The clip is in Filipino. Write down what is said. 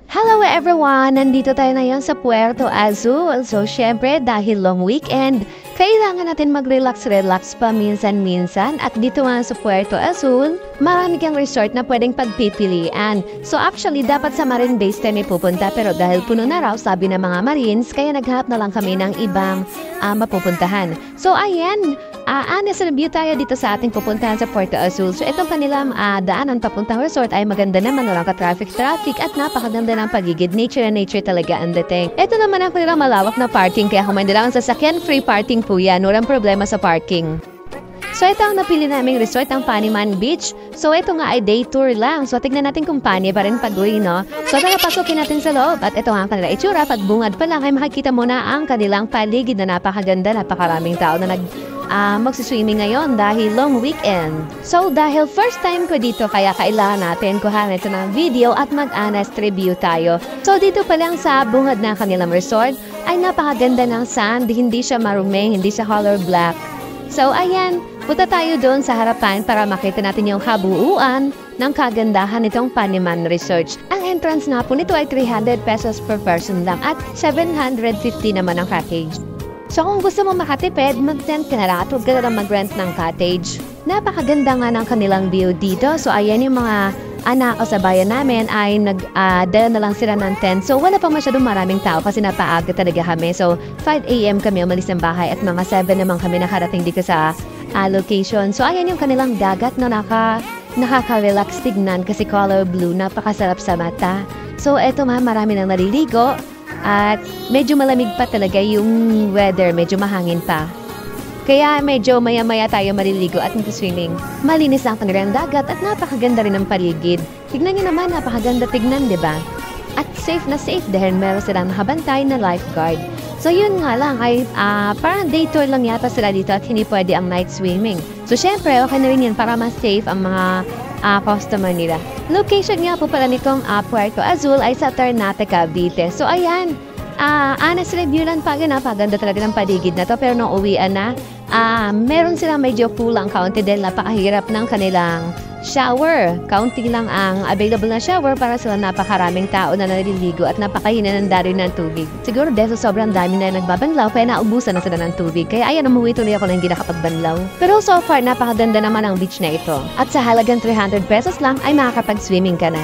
Hello everyone! Nandito tayo ngayon sa Puerto Azul. So, syempre, dahil long weekend, kailangan natin mag-relax-relax pa minsan-minsan. At dito nga sa Puerto Azul, marami kang resort na pwedeng pagpipilian. So, actually, dapat sa Marine Base tayo pupunta. Pero dahil puno na raw, sabi ng mga Marines, kaya naghanap na lang kami ng ibang mapupuntahan. So, ayan, honest review tayo dito sa ating pupuntahan sa Puerto Azul. So, itong kanilang daanan papuntang resort ay maganda naman, walang ka-traffic at napakaganda ng pagigid. Nature na nature talaga ang dating. Ito naman ang kanilang malawak na parking, kaya kung may dalang sasakyan, free parking po yan. Walang problema sa parking. So, ito ang napili naming resort, ang Paniman Beach. So, ito nga ay day tour lang. So, tignan natin kung pani pa rin pag-uwi, no? So, tara, pasukin natin sa loob. At ito nga ang kanilang itsura. Pag bungad pa lang ay makikita mo na ang kanilang paligid na napakaganda. Napakaraming tao na magsiswimming ngayon dahil long weekend. So, dahil first time ko dito, kaya kailangan natin kuhanan ito ng video at mag-honest review tayo. So, dito pa lang sa bungad ng kanilang resort ay napakaganda ng sand. Hindi siya maruming, hindi siya color black. So, ayan, punta tayo doon sa harapan para makita natin yung kabuuan ng kagandahan nitong Paniman Resort. Ang entrance na po nito ay 300 pesos per person lang at 750 naman ang package. So kung gusto mo makatipid, mag-tent ka na lang at huwag ka na mag-rent ng cottage. Napakaganda nga ng kanilang view dito. So ayan yung mga anak ko sa bayan namin ay nag-dala na lang sila ng tent. So wala pa masyadong maraming tao kasi napaaga talaga kami. So 5 AM kami umalis ng bahay at mga 7 naman kami nakarating dito sa location. So ayan yung kanilang dagat na nakaka-relax tignan kasi color blue. Napakasarap sa mata. So eto marami nang naliligo. At medyo malamig pa talaga yung weather, medyo mahangin pa. Kaya medyo maya-maya tayo maliligo at mag-swimming. Malinis ang kanilang dagat at napakaganda rin ang paligid. Tignan nyo naman, napakaganda tignan, di ba? At safe na safe dahil meron silang nakabantay na lifeguard. So yun nga lang ay parang day tour lang yata sila dito at hindi pwede ang night swimming. So syempre, okay na rin yan para mas safe ang mga customer nila. Location nga po pala nitong Puerto Azul ay sa Ternate, Cavite. So ayan, honest review lang pa yun, napaganda talaga ng paligid na to. Pero nung uwian na, meron silang medyo kulang kaunti dahil napakahirap ng kanilang shower. Kaunti lang ang available na shower para sa napakaraming tao na naliligo at napakahina ng daloy ng tubig. Siguro dahil sobrang dami na nagbabanlaw kaya naubusan na sila ng tubig. Kaya ayan, umuwi tuloy ako na hindi nakapagbanlaw. Pero so far, napakaganda naman ang beach na ito. At sa halagang 300 pesos lang ay makakapag-swimming ka na.